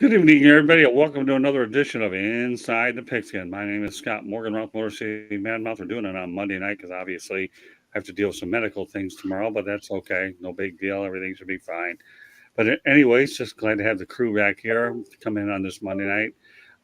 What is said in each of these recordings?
Good evening, everybody, and welcome to another edition of Inside the Pigskin. My name is Scott Morgan, Rock Motor City Madmouth. We're doing it on Monday night because obviously I have to deal with some medical things tomorrow, but that's okay. No big deal. Everything should be fine. But anyways, just glad to have the crew back here to come in on this Monday night.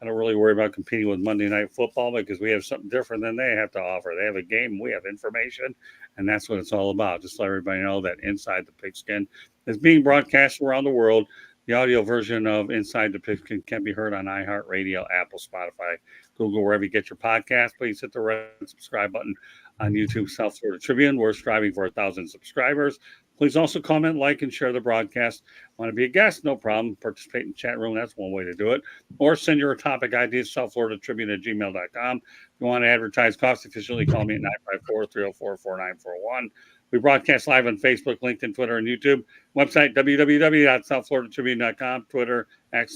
I don't really worry about competing with Monday Night Football because we have something different than they have to offer. They have a game, we have information, and that's what it's all about. Just let everybody know that Inside the Pigskin is being broadcast around the world. The audio version of Inside the Pigskin can be heard on iHeartRadio, Apple, Spotify, Google, wherever you get your podcast. Please hit the red subscribe button on YouTube, South Florida Tribune. We're striving for 1,000 subscribers. Please also comment, like, and share the broadcast. Want to be a guest? No problem. Participate in the chat room. That's one way to do it. Or send your topic ideas, southfloridatribune@gmail.com. If you want to advertise cost efficiently, call me at 954-304-4941. We broadcast live on Facebook, LinkedIn, Twitter, and YouTube. Website, www.southfloridatribune.com. Twitter, at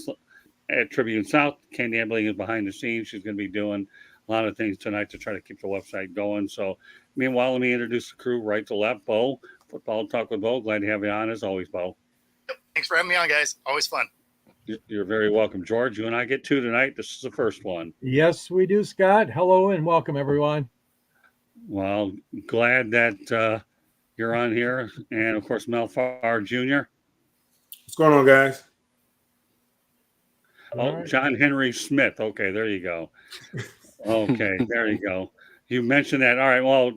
Tribune South. Candy Ambling is behind the scenes. She's going to be doing a lot of things tonight to try to keep the website going. So, meanwhile, let me introduce the crew right to left. Bo, Football Talk with Bo. Glad to have you on, as always, Bo. Thanks for having me on, guys. Always fun. You're very welcome. George, you and I get two tonight. This is the first one. Yes, we do, Scott. Hello and welcome, everyone. Well, glad that you're on here. And, of course, Mel Farr Jr. What's going on, guys? Oh, right. John Henry Smith. Okay, there you go. Okay, there you go. You mentioned that. All right, well,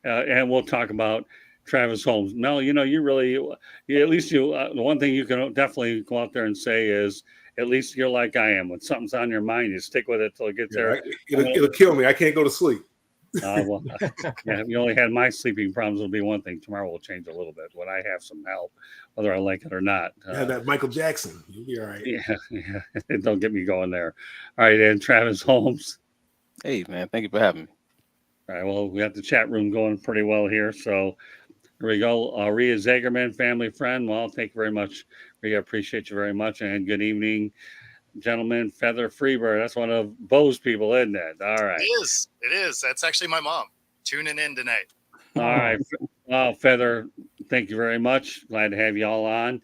and we'll talk about Travis Holmes. Mel, you really, at least the one thing you can definitely go out there and say is, at least you're like I am. When something's on your mind, you stick with it till it gets there. It'll kill me. I can't go to sleep. Well, yeah, if you only had my sleeping problems, it'll be one thing. Tomorrow will change a little bit when I have some help, whether I like it or not. That Michael Jackson. You'll be all right. Yeah. Don't get me going there. All right, and Travis Holmes. Hey, man. Thank you for having me. All right, well, we got the chat room going pretty well here. So here we go. Rhea Zagerman, family friend. Well, thank you very much, Rhea. Appreciate you very much. And good evening, gentlemen. Feather Freebird. That's one of Bo's people, isn't it? All right. It is. That's actually my mom tuning in tonight. All right. Well, Feather, thank you very much. Glad to have you all on.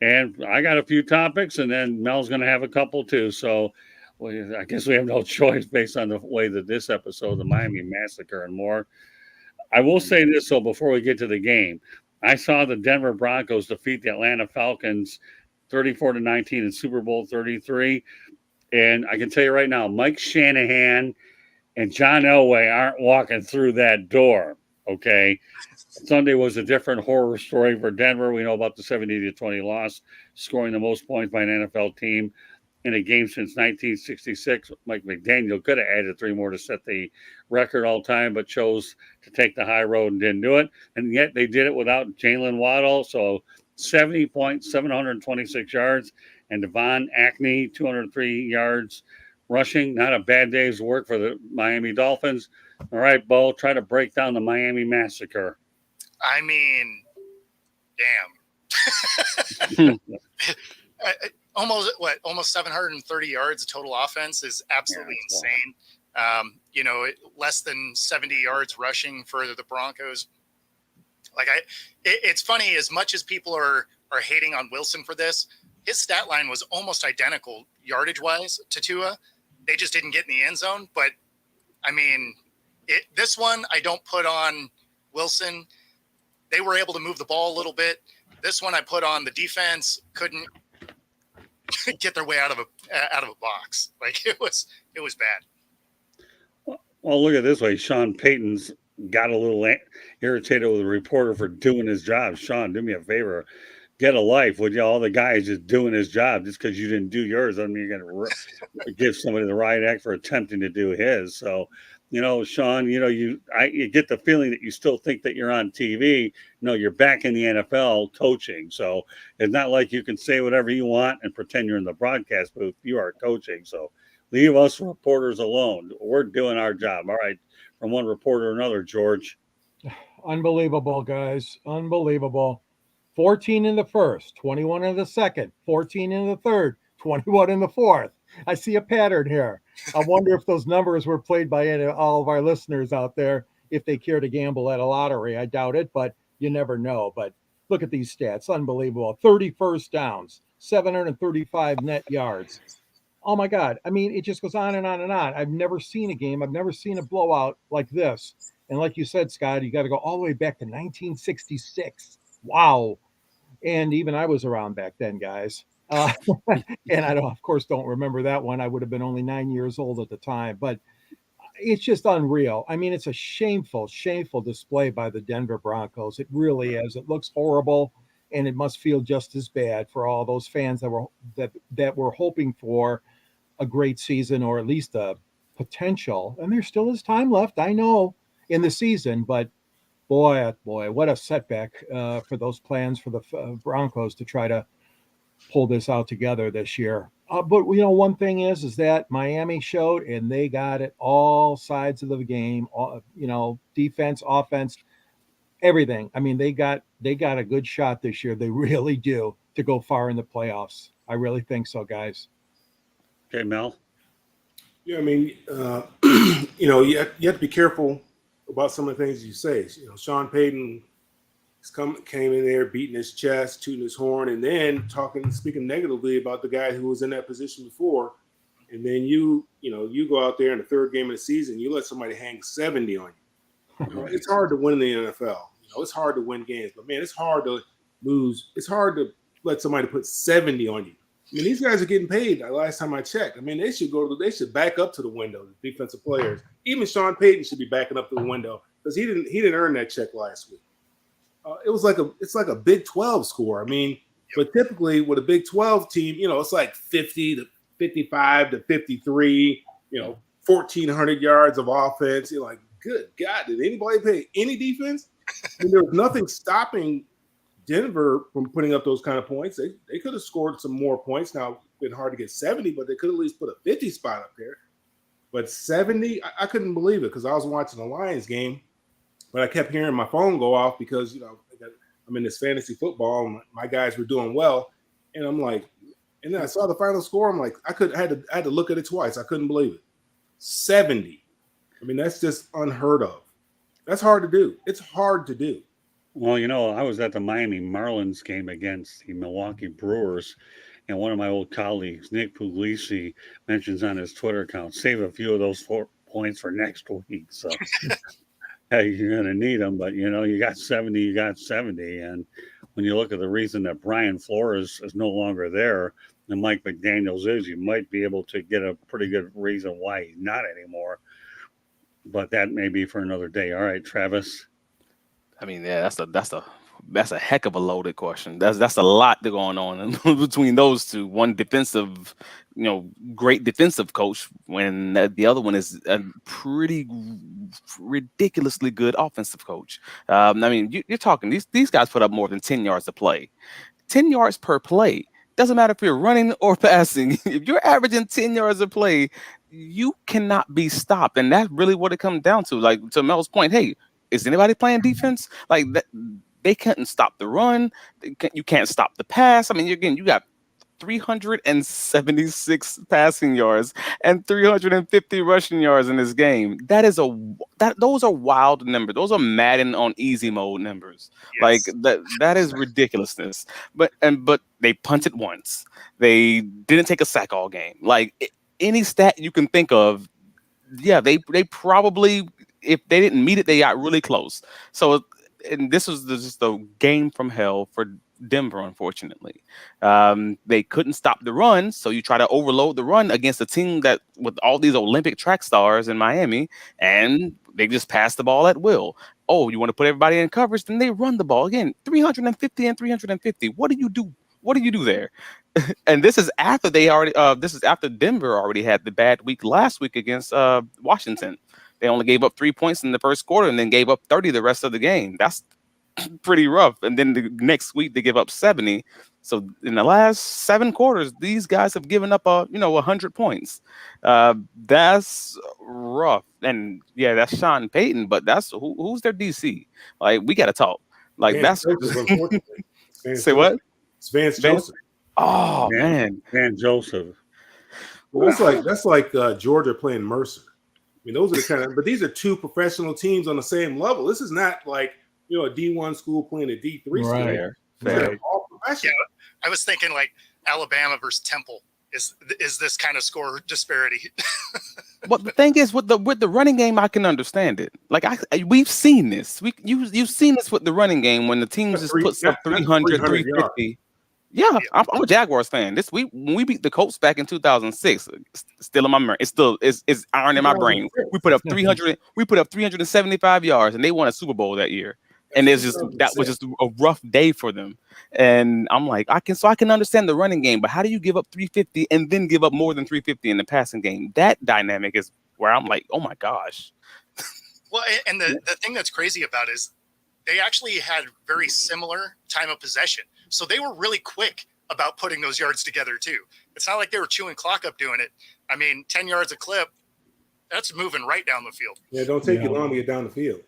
And I got a few topics, and then Mel's going to have a couple too. So I guess we have no choice based on the way that this episode, the Miami Massacre and more. I will say this, though, before we get to the game. I saw the Denver Broncos defeat the Atlanta Falcons 34-19 in Super Bowl 33. And I can tell you right now, Mike Shanahan and John Elway aren't walking through that door, okay? Sunday was a different horror story for Denver. We know about the 70-20 loss, scoring the most points by an NFL team in a game since 1966. Mike McDaniel could have added 3 more to set the record all time, but chose to take the high road and didn't do it. And yet they did it without Jalen Waddle. So 70 points, 726 yards, and Devon Achane, 203 yards rushing. Not a bad day's work for the Miami Dolphins. All right, Bo, try to break down the Miami Massacre. I mean, damn. Almost 730 yards of total offense is absolutely insane. Less than 70 yards rushing for the Broncos. It's funny, as much as people are hating on Wilson for this, his stat line was almost identical yardage wise to Tua. They just didn't get in the end zone. But I mean, this one I don't put on Wilson. They were able to move the ball a little bit. This one I put on the defense couldn't get their way out of a box. Like it was bad. Well, look at it this way. Sean Payton's got a little irritated with a reporter for doing his job. Sean, do me a favor. Get a life. Would you? All the guys just doing his job just because you didn't do yours doesn't mean you're going to give somebody the right act for attempting to do his. So, Sean, you get the feeling that you still think that you're on TV. No, you're back in the NFL coaching. So it's not like you can say whatever you want and pretend you're in the broadcast booth. You are coaching. So leave us reporters alone. We're doing our job. All right. From one reporter to another, George. Unbelievable, guys. Unbelievable. 14 in the first, 21 in the second, 14 in the third, 21 in the fourth. I see a pattern here. I wonder if those numbers were played by all of our listeners out there, if they care to gamble at a lottery. I doubt it, but you never know. But look at these stats. Unbelievable. 30 first downs, 735 net yards. Oh my God. I mean, it just goes on and on and on. I've never seen a game. I've never seen a blowout like this. And like you said, Scott, you got to go all the way back to 1966. Wow. And even I was around back then, guys. And I don't, of course, don't remember that one. I would have been only 9 years old at the time, but it's just unreal. I mean, it's a shameful, shameful display by the Denver Broncos. It really is. It looks horrible, and it must feel just as bad for all those fans that were hoping for a great season, or at least a potential. And there still is time left, I know, in the season, but boy, oh boy, what a setback for those plans for the Broncos to try to pull this out together this year. But one thing is that Miami showed, and they got it all sides of the game. Defense, offense, everything. I mean, they got a good shot this year. They really do, to go far in the playoffs. I really think so, guys. Okay, Mel. Yeah, I mean, you have to be careful about some of the things you say. Sean Payton came in there beating his chest, tooting his horn, and then speaking negatively about the guy who was in that position before. And then you go out there in the third game of the season, you let somebody hang 70 on you. It's hard to win in the NFL. It's hard to win games, but man, it's hard to lose. It's hard to let somebody put 70 on you. I mean, these guys are getting paid. Last time I checked, I mean, they should back up to the window. The defensive players, even Sean Payton, should be backing up to the window because he didn't earn that check last week. It's like a Big 12 score. I mean, but typically with a Big 12 team, it's like 50 to 55 to 53. 1,400 yards of offense. You're like, good God, did anybody pay any defense? I mean, there was nothing stopping Denver from putting up those kind of points. They could have scored some more points. Now, it's been hard to get 70, but they could at least put a 50 spot up there. But 70, I couldn't believe it because I was watching the Lions game, but I kept hearing my phone go off because, I'm in this fantasy football and my guys were doing well. And I'm like, and then I saw the final score. I'm like, I had to look at it twice. I couldn't believe it. 70. I mean, that's just unheard of. That's hard to do. It's hard to do. Well, I was at the Miami Marlins game against the Milwaukee Brewers, and one of my old colleagues, Nick Puglisi, mentions on his Twitter account, save a few of those 4 points for next week. So hey, you're going to need them, but, you got 70, you got 70. And when you look at the reason that Brian Flores is no longer there and Mike McDaniels is, you might be able to get a pretty good reason why he's not anymore. But that may be for another day. All right, Travis. I mean, yeah, that's a heck of a loaded question. That's a lot going on between those two. One defensive, great defensive coach, when the other one is a pretty ridiculously good offensive coach. I mean, you're talking these guys put up more than 10 yards a play, 10 yards per play. Doesn't matter if you're running or passing. If you're averaging 10 yards a play, you cannot be stopped, and that's really what it comes down to. Like, to Mel's point, hey, is anybody playing defense? Like that, they couldn't stop the run. You can't stop the pass. I mean, you got 376 passing yards and 350 rushing yards in this game. Those are wild numbers. Those are Madden on easy mode numbers. Yes. Like that is ridiculousness. But they punted once. They didn't take a sack all game. Like any stat you can think of, yeah, they probably, if they didn't meet it, they got really close. So, and this was just a game from hell for Denver, unfortunately. They couldn't stop the run, so you try to overload the run against a team that with all these Olympic track stars in Miami, and they just pass the ball at will. Oh, you want to put everybody in coverage? Then they run the ball again, 350 and 350. What do you do? What do you do there? And this is after Denver already had the bad week last week against Washington. They only gave up 3 points in the first quarter and then gave up 30 the rest of the game. That's pretty rough. And then the next week they give up 70. So in the last 7 quarters, these guys have given up 100 points. That's rough. And yeah, that's Sean Payton, but that's who's their DC? Like, we got to talk. Like, Vance that's Joseph, say what? It's Vance Joseph. Oh man, Joseph. Well, that's like Georgia playing Mercer. I mean, those are the kind of, but these are 2 professional teams on the same level. This is not like, a D1 school playing a D3 school. Fair. Yeah, I was thinking, like, Alabama versus Temple is this kind of score disparity. Well, the thing is, with the running game, I can understand it. Like we've seen this. You've seen this with the running game when the teams just puts up 300, 350. Yeah, I'm a Jaguars fan. When we beat the Colts back in 2006, still in my memory. It's iron in my brain. We put up 300. We put up 375 yards, and they won a Super Bowl that year. And that was just a rough day for them. And I'm like, I can understand the running game, but how do you give up 350 and then give up more than 350 in the passing game? That dynamic is where I'm like, oh my gosh. Well, and the thing that's crazy about is they actually had very similar time of possession. So they were really quick about putting those yards together too. It's not like they were chewing clock up doing it. I mean, 10 yards a clip, that's moving right down the field. Yeah, don't take you long to get down the field.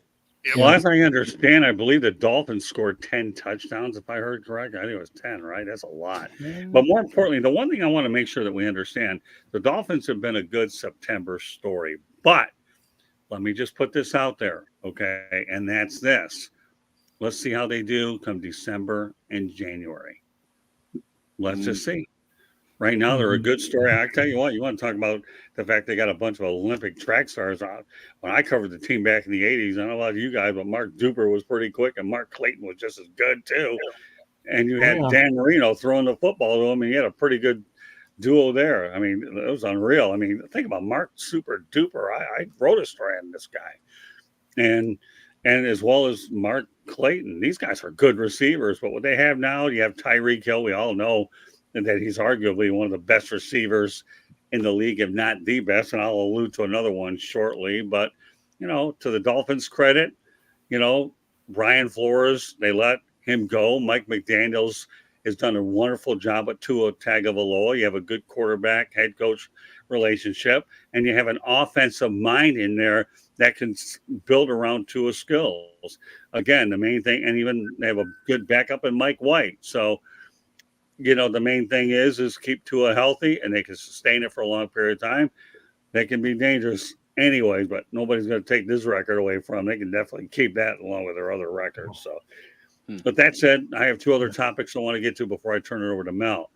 Yeah. Well, as I understand, I believe the Dolphins scored 10 touchdowns, if I heard correct. I think it was 10, right? That's a lot. But more importantly, the one thing I want to make sure that we understand, the Dolphins have been a good September story. But let me just put this out there, okay? And that's this. Let's see how they do come December and January. Let's just see. Right now, they're a good story. I tell you what, you want to talk about the fact they got a bunch of Olympic track stars on. When I covered the team back in the 80s, I don't know about you guys, but Mark Duper was pretty quick, and Mark Clayton was just as good, too. And you had Dan Marino throwing the football to him, and you had a pretty good duo there. I mean, it was unreal. I mean, think about Mark Super Duper. I wrote a story on this guy. And as well as Mark Clayton. These guys are good receivers, but what they have now, you have Tyreek Hill. We all know that he's arguably one of the best receivers in the league, if not the best, and I'll allude to another one shortly. But, to the Dolphins' credit, Brian Flores, they let him go. Mike McDaniels has done a wonderful job at Tua Tagovailoa. You have a good quarterback, head coach relationship, and you have an offensive mind in there that can build around Tua's skills. Again, the main thing, and even they have a good backup in Mike White. So, the main thing is keep Tua healthy, and they can sustain it for a long period of time. They can be dangerous anyways, but nobody's going to take this record away from them. They can definitely keep that along with their other records. So, but that said, I have two other topics I want to get to before I turn it over to Mel.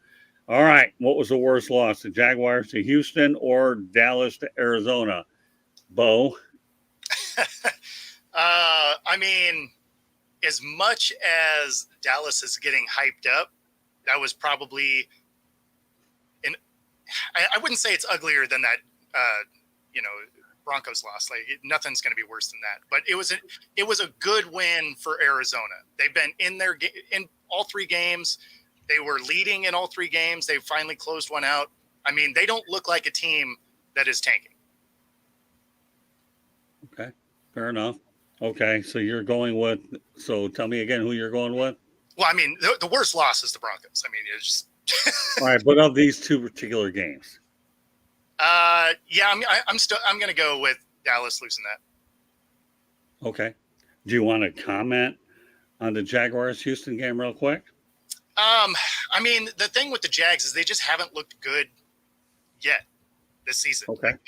All right, what was the worst loss, the Jaguars to Houston or Dallas to Arizona? Bo? I mean, as much as Dallas is getting hyped up, that was probably, I wouldn't say it's uglier than that, Broncos loss. Like nothing's going to be worse than that. But it was a good win for Arizona. They've been in all three games. They were leading in all three games. They finally closed one out. I mean, they don't look like a team that is tanking. Okay, fair enough. Okay, so you're going with. So tell me again who you're going with. Well, I mean, the worst loss is the Broncos. I mean, it's just. All right, but of these two particular games. Yeah, I'm going to go with Dallas losing that. Okay. Do you want to comment on the Jaguars Houston game real quick? I mean, the thing with the Jags is they just haven't looked good yet this season. Okay. Like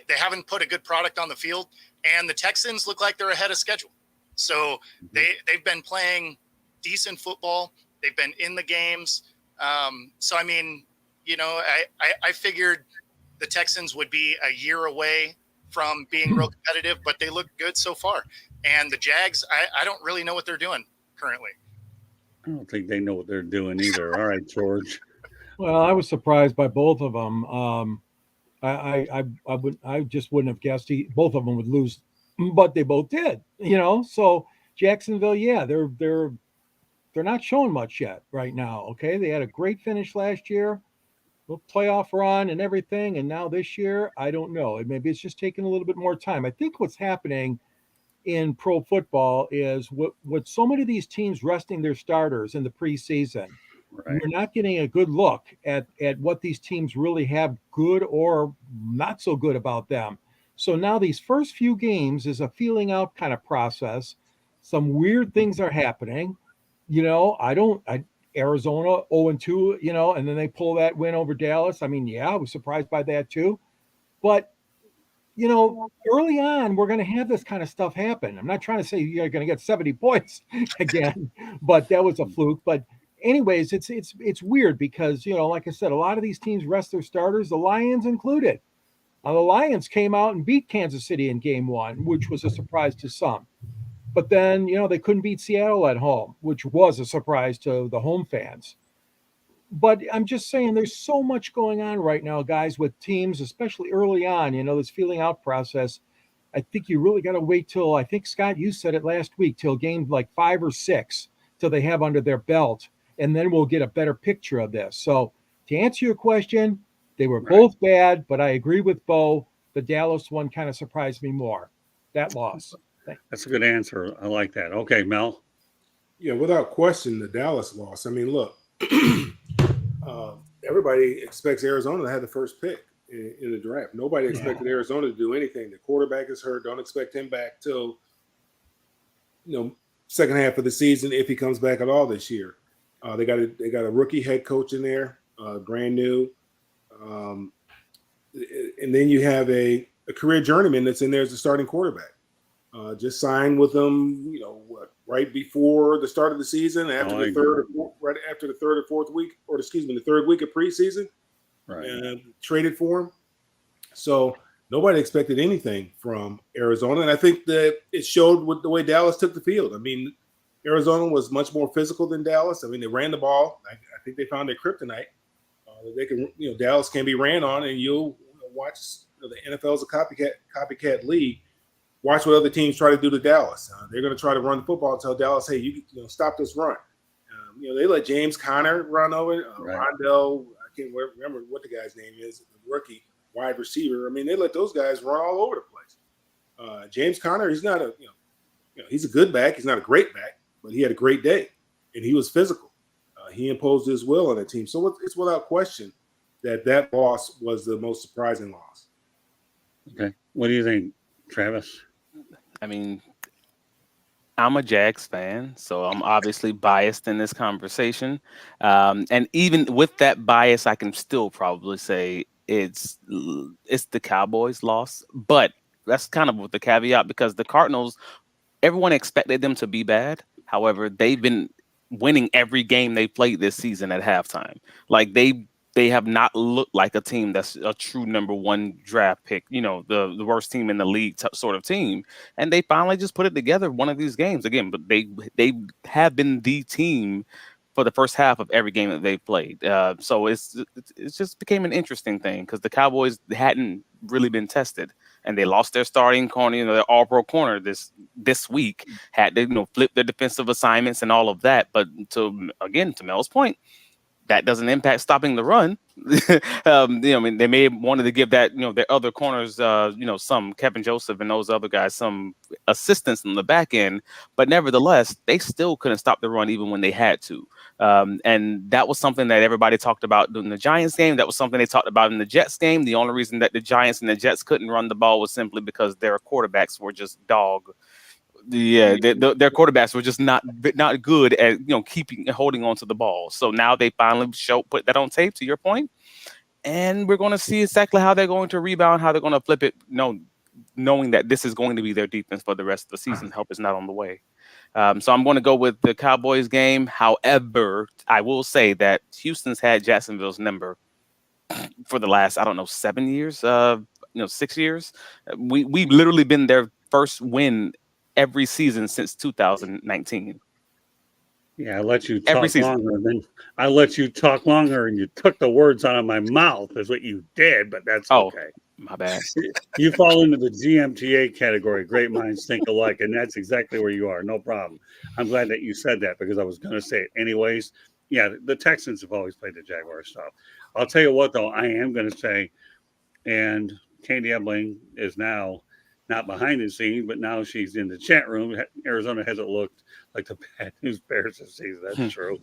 they haven't put a good product on the field, and the Texans look like they're ahead of schedule. So they've been playing decent football. They've been in the games. So I mean, I figured the Texans would be a year away from being real competitive, but they look good so far. And the Jags, I don't really know what they're doing currently. I don't think they know what they're doing either. All right, George. Well, I was surprised by both of them. I just wouldn't have guessed both of them would lose, but they both did. So Jacksonville, yeah, they're not showing much yet right now. Okay, they had a great finish last year, playoff run and everything, and now this year, I don't know. Maybe it's just taking a little bit more time. I think what's happening in pro football is with so many of these teams resting their starters in the preseason. Right. We're not getting a good look at what these teams really have good or not so good about them. So now these first few games is a feeling out kind of process. Some weird things are happening. Arizona 0-2, and then they pull that win over Dallas. I mean, yeah, I was surprised by that too. But early on, we're going to have this kind of stuff happen. I'm not trying to say you're going to get 70 points again, but that was a fluke. But anyways, it's weird because, like I said, a lot of these teams rest their starters, the Lions included. The Lions came out and beat Kansas City in game 1, which was a surprise to some. But then, they couldn't beat Seattle at home, which was a surprise to the home fans. But I'm just saying there's so much going on right now, guys, with teams, especially early on, this feeling out process. I think you really got to wait till, I think, Scott, you said it last week, till game like 5 or 6, till they have under their belt. And then we'll get a better picture of this. So to answer your question, they were both bad, but I agree with Bo. The Dallas one kind of surprised me more, that loss. That's a good answer. I like that. Okay, Mel. Yeah, without question, the Dallas loss. I mean, look, everybody expects Arizona to have the first pick in the draft. Nobody expected Arizona to do anything. The quarterback is hurt. Don't expect him back till, second half of the season if he comes back at all this year. They got a rookie head coach in there, brand new. And then you have a career journeyman that's in there as the starting quarterback. Just signed with them, right before the start of the season, after the third or fourth week, the third week of preseason, right? And traded for him. So nobody expected anything from Arizona, and I think that it showed with the way Dallas took the field. I mean, Arizona was much more physical than Dallas. I mean, they ran the ball. I think they found their kryptonite. They can, Dallas can be ran on, and you'll watch. The NFL is a copycat league. Watch what other teams try to do to Dallas. They're going to try to run the football and tell Dallas, hey, you stop this run. They let James Conner run over Rondo. I can't remember what the guy's name is, the rookie wide receiver. I mean, they let those guys run all over the place. James Conner, he's not he's a good back. He's not a great back, but he had a great day, and he was physical. He imposed his will on the team. So it's without question that loss was the most surprising loss. Okay. What do you think, Travis? I mean, I'm a Jags fan, so I'm obviously biased in this conversation. And even with that bias, I can still probably say it's the Cowboys' loss. But that's kind of with the caveat, because the Cardinals, everyone expected them to be bad. However, they've been winning every game they played this season at halftime. Like they have not looked like a team that's a true number 1 draft pick, the worst team in the league sort of team. And they finally just put it together one of these games again, but they have been the team for the first half of every game that they played. So it's just became an interesting thing because the Cowboys hadn't really been tested, and they lost their starting corner, their all-pro corner this week, had to flip their defensive assignments and all of that. But to Mel's point, that doesn't impact stopping the run. They may have wanted to give that, their other corners, some Kevin Joseph and those other guys, some assistance in the back end, but nevertheless, they still couldn't stop the run even when they had to. And that was something that everybody talked about during the Giants game. That was something they talked about in the Jets game. The only reason that the Giants and the Jets couldn't run the ball was simply because their quarterbacks were just dog. Their quarterbacks were just not good at holding on to the ball. So now they finally put that on tape, to your point, and we're going to see exactly how they're going to rebound, how they're going to flip it, knowing that this is going to be their defense for the rest of the season. Help is not on the way. So I'm going to go with the Cowboys game. However, I will say that Houston's had Jacksonville's number for the last 7 years, 6 years. We've literally been their first win every season since 2019. Yeah, I let you talk longer. Then I let you talk longer, and you took the words out of my mouth. Is what you did, but that's okay. My bad. You fall into the GMTA category. Great minds think alike, and that's exactly where you are. No problem. I'm glad that you said that because I was going to say it anyways. Yeah, the Texans have always played the Jaguars stuff. I'll tell you what, though, I am going to say, and Candy Ebling is now not behind the scenes, but now she's in the chat room. Arizona hasn't looked like the bad news bears this season. That's true.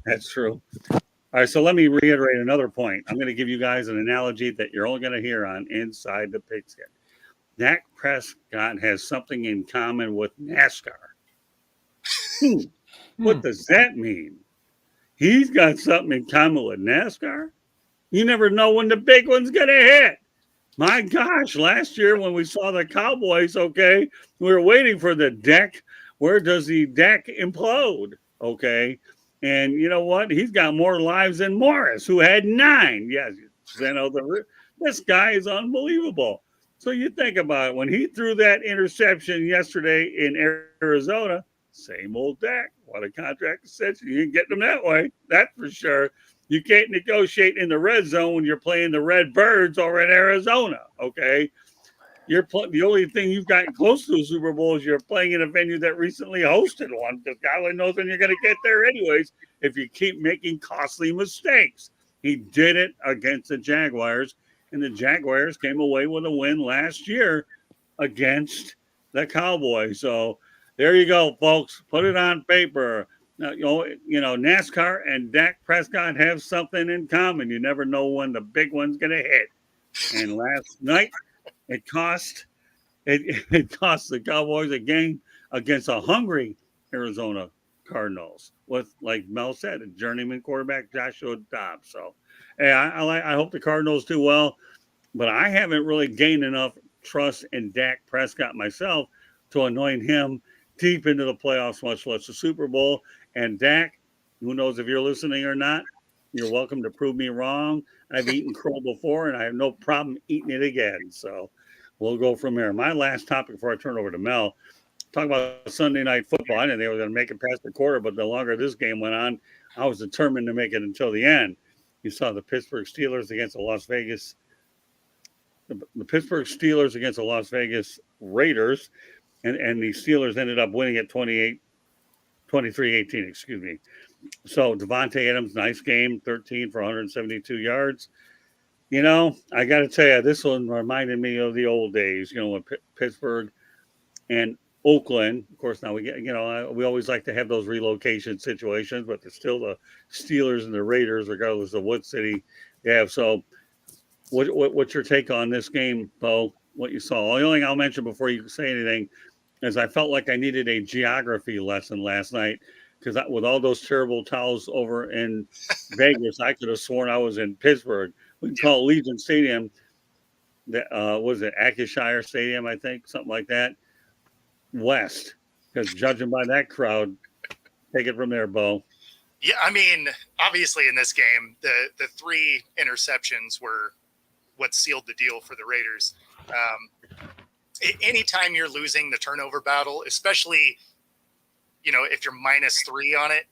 That's true. All right, so let me reiterate another point. I'm going to give you guys an analogy that you're only going to hear on Inside the Pigskin. Dak Prescott has something in common with NASCAR. What does that mean? He's got something in common with NASCAR? You never know when the big one's going to hit. My gosh, last year when we saw the Cowboys, we were waiting for the deck. Where does the deck implode? Okay. And you know what? He's got more lives than Morris, who had 9. Yes, this guy is unbelievable. So you think about it. When he threw that interception yesterday in Arizona, same old Dak. What a contract extension. You can get them that way. That's for sure. You can't negotiate in the red zone when you're playing the Red Birds over in Arizona. Okay. The only thing you've gotten close to a Super Bowl is you're playing in a venue that recently hosted one, because God only knows when you're going to get there anyways if you keep making costly mistakes. He did it against the Jaguars, and the Jaguars came away with a win last year against the Cowboys. So there you go, folks. Put it on paper. Now, NASCAR and Dak Prescott have something in common. You never know when the big one's going to hit. And last night, it cost the Cowboys a game against a hungry Arizona Cardinals with, like Mel said, a journeyman quarterback, Joshua Dobbs. So, hey, I hope the Cardinals do well, but I haven't really gained enough trust in Dak Prescott myself to anoint him deep into the playoffs, much less the Super Bowl. And Dak, who knows if you're listening or not, you're welcome to prove me wrong. I've eaten crow before, and I have no problem eating it again. So we'll go from there. My last topic before I turn over to Mel, talk about Sunday Night Football. I didn't think they were going to make it past the quarter, but the longer this game went on, I was determined to make it until the end. You saw the Pittsburgh Steelers against the Las Vegas Raiders, and the Steelers ended up winning at 23-18, excuse me. So Devontae Adams, nice game, 13 for 172 yards. You know, I got to tell you, this one reminded me of the old days, when Pittsburgh and Oakland, of course, now we always like to have those relocation situations, but they're still the Steelers and the Raiders, regardless of what city they have. So what's your take on this game, Bo, what you saw? The only thing I'll mention before you say anything is I felt like I needed a geography lesson last night, because with all those terrible towels over in Vegas, I could have sworn I was in Pittsburgh. We can call Legion Stadium, was it Ackshire Stadium, I think, something like that, West, because judging by that crowd, take it from there, Bo. Yeah, I mean, obviously in this game, the 3 interceptions were what sealed the deal for the Raiders. Anytime you're losing the turnover battle, especially, if you're -3 on it,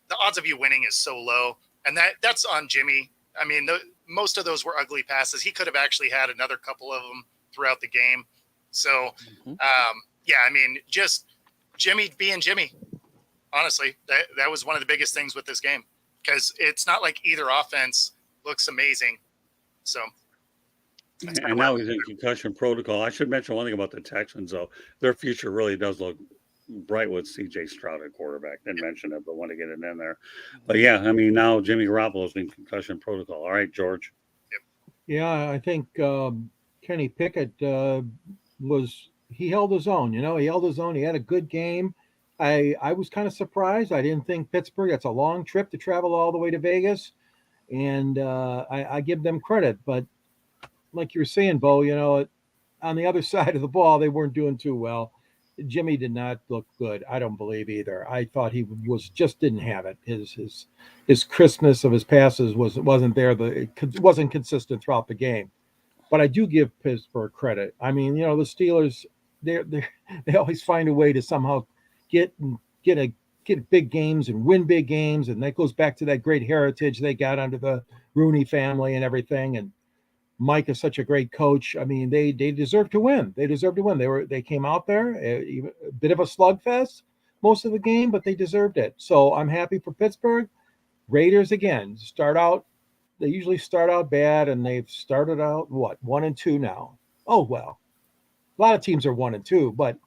the odds of you winning is so low. And that's on Jimmy. I mean, most of those were ugly passes. He could have actually had another couple of them throughout the game. So, yeah, I mean, just Jimmy being Jimmy. Honestly, that was one of the biggest things with this game, because it's not like either offense looks amazing. So. And now he's in concussion protocol. I should mention one thing about the Texans, though. Their future really does look bright with C.J. Stroud at quarterback. Didn't mention it, but want to get it in there. But yeah, I mean, now Jimmy Garoppolo's in concussion protocol. All right, George. Yeah, I think Kenny Pickett he held his own. He held his own. He had a good game. I was kind of surprised. I didn't think Pittsburgh. That's a long trip to travel all the way to Vegas, and I give them credit. But like you were saying, Bo, on the other side of the ball, they weren't doing too well. Jimmy did not look good. I don't believe either. I thought he didn't have it. His crispness of his passes wasn't there. It wasn't consistent throughout the game. But I do give Pittsburgh credit. I mean, the Steelers, they always find a way to somehow get big games and win big games, and that goes back to that great heritage they got under the Rooney family and everything. And Mike is such a great coach. I mean, they deserve to win. They deserve to win. They came out there a bit of a slugfest most of the game, but they deserved it. So I'm happy for Pittsburgh. Raiders again they usually start out bad, and they've started out 1-2 now. Oh well, a lot of teams are 1-2, but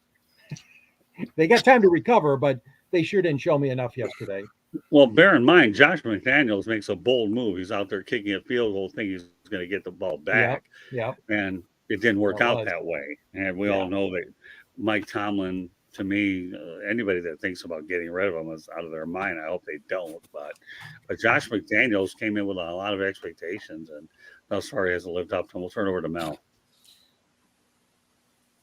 they got time to recover. But they sure didn't show me enough yesterday. Well, bear in mind, Josh McDaniels makes a bold move. He's out there kicking a field goal, thinking he's going to get the ball back. Yeah. And it didn't work out that way. And we all know that Mike Tomlin, to me, anybody that thinks about getting rid of him is out of their mind. I hope they don't. But Josh McDaniels came in with a lot of expectations, and thus far he hasn't lived up to them. We'll turn over to Mel.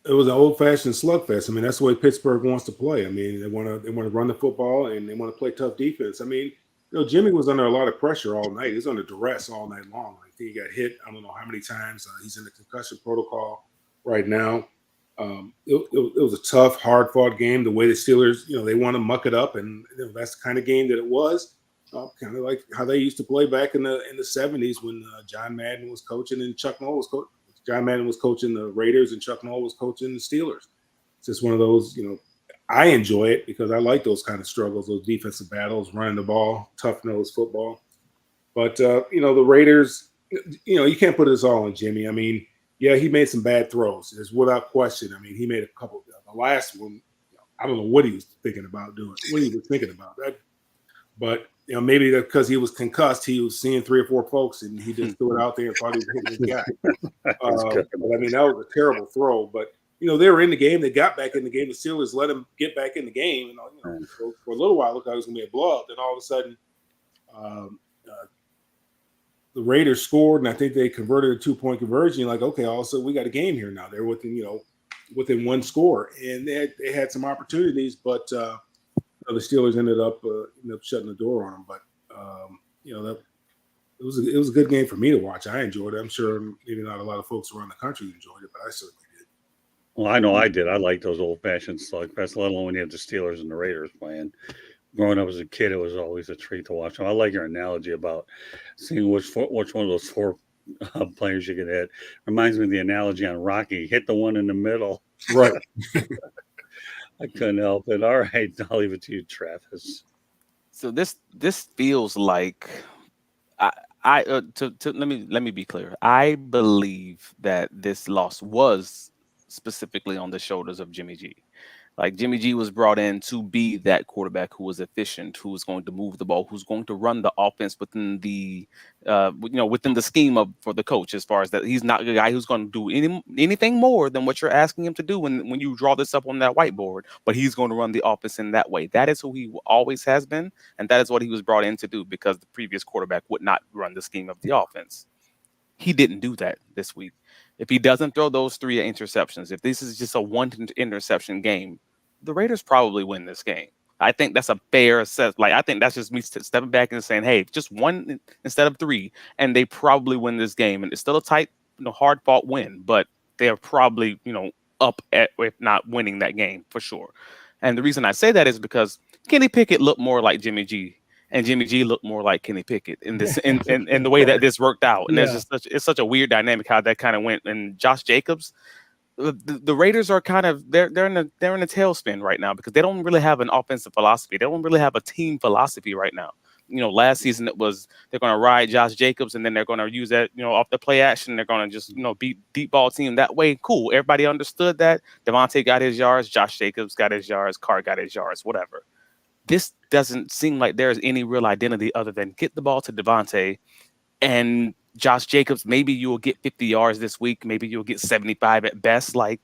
it was an old-fashioned slugfest. I mean, that's the way Pittsburgh wants to play. I mean, they want to run the football and they want to play tough defense. I mean, Jimmy was under a lot of pressure all night. He was under duress all night long. I think he got hit. I don't know how many times. He's in the concussion protocol right now. It was a tough, hard-fought game. The way the Steelers, they want to muck it up, and that's the kind of game that it was. Kind of like how they used to play back in the 70s when John Madden was coaching and Chuck Noll was coaching. John Madden was coaching the Raiders and Chuck Noll was coaching the Steelers. It's just one of those, I enjoy it because I like those kind of struggles, those defensive battles, running the ball, tough-nosed football. But, the Raiders, you can't put this all on Jimmy. I mean, yeah, he made some bad throws. It's without question. I mean, he made a couple. The last one, I don't know what he was thinking about doing, what he was thinking about. But, maybe because he was concussed, he was seeing 3 or 4 folks, and he just threw it out there and thought he was hitting his guy. But, I mean, that was a terrible throw. But, they were in the game. They got back in the game. The Steelers let him get back in the game. And, for a little while, it looked like it was going to be a blowout. Then all of a sudden, the Raiders scored, and I think they converted a 2-point conversion. You're like, okay, all of a sudden we got a game here now. They're within 1 score, and they had some opportunities, but the Steelers ended up shutting the door on them. But it was a good game for me to watch. I enjoyed it. I'm sure maybe not a lot of folks around the country enjoyed it, but I certainly did. Well, I know I did. I like those old-fashioned slugfests, let alone when you have the Steelers and the Raiders playing. Growing up as a kid, it was always a treat to watch. I like your analogy about seeing which one of those 4 players you could hit. Reminds me of the analogy on Rocky. Hit the one in the middle. Right. I couldn't help it. All right, I'll leave it to you, Travis. So this feels like let me be clear. I believe that this loss was specifically on the shoulders of Jimmy G. Like Jimmy G was brought in to be that quarterback who was efficient, who was going to move the ball, who's going to run the offense within the within the scheme for the coach, as far as that he's not the guy who's going to do anything more than what you're asking him to do when you draw this up on that whiteboard, but he's going to run the offense in that way. That is who he always has been, and that is what he was brought in to do, because the previous quarterback would not run the scheme of the offense. He didn't do that this week. If he doesn't throw those 3 interceptions, if this is just a 1 interception game, the Raiders probably win this game. I think that's a fair assessment. Like, I think that's just me stepping back and saying, hey, just 1 instead of 3, and they probably win this game. And it's still a tight, hard-fought win, but they're probably, up at, if not winning that game for sure. And the reason I say that is because Kenny Pickett looked more like Jimmy G, and Jimmy G looked more like Kenny Pickett in this in the way that this worked out. And it's such a weird dynamic how that kind of went. And Josh Jacobs, the Raiders are kind of they're in a tailspin right now because they don't really have an offensive philosophy. They don't really have a team philosophy right now. Last season it was they're going to ride Josh Jacobs and then they're going to use that off the play action. They're going to just beat deep ball team that way. Cool. Everybody understood that. Devontae got his yards. Josh Jacobs got his yards. Carr got his yards. Whatever. This doesn't seem like there's any real identity other than get the ball to Devontae and Josh Jacobs. Maybe you'll get 50 yards this week. Maybe you'll get 75 at best. Like,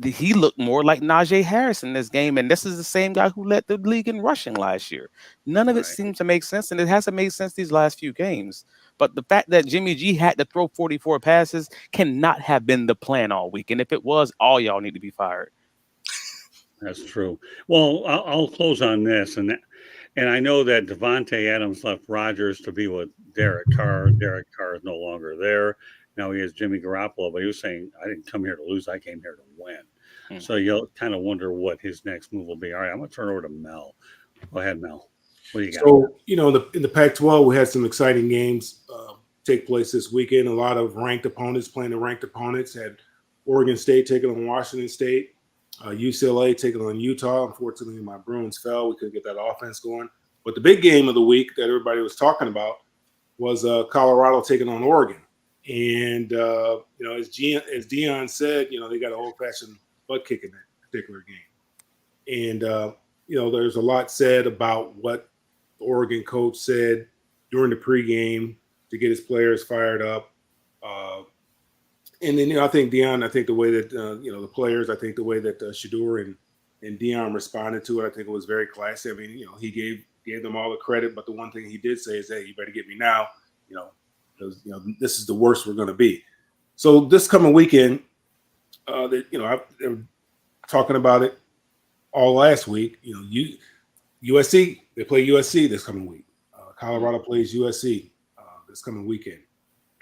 he looked more like Najee Harris in this game. And this is the same guy who led the league in rushing last year. None of it seems to make sense. And it hasn't made sense these last few games. But the fact that Jimmy G had to throw 44 passes cannot have been the plan all week. And if it was, all y'all need to be fired. That's true. Well, I'll close on this. And I know that Devontae Adams left Rodgers to be with Derek Carr. Derek Carr is no longer there. Now he has Jimmy Garoppolo, but he was saying, I didn't come here to lose. I came here to win. So you'll kind of wonder what his next move will be. All right, I'm going to turn over to Mel. Go ahead, Mel. What do you got? So, in the Pac-12, we had some exciting games take place this weekend. A lot of ranked opponents playing the ranked opponents. Had Oregon State taking on Washington State. UCLA taking on Utah. Unfortunately, my Bruins fell. We couldn't get that offense going. But the big game of the week that everybody was talking about was Colorado taking on Oregon. And, as Deion said, they got an old-fashioned butt kick in that particular game. And, there's a lot said about what the Oregon coach said during the pregame to get his players fired up. And then, I think Deion, the way that, the players, I think the way that Shedeur and Deion responded to it, I think it was very classy. I mean, he gave them all the credit, but the one thing he did say is, hey, you better get me now, because, this is the worst we're going to be. So this coming weekend, that they were talking about it all last week. USC, they play USC this coming week. Colorado plays USC this coming weekend.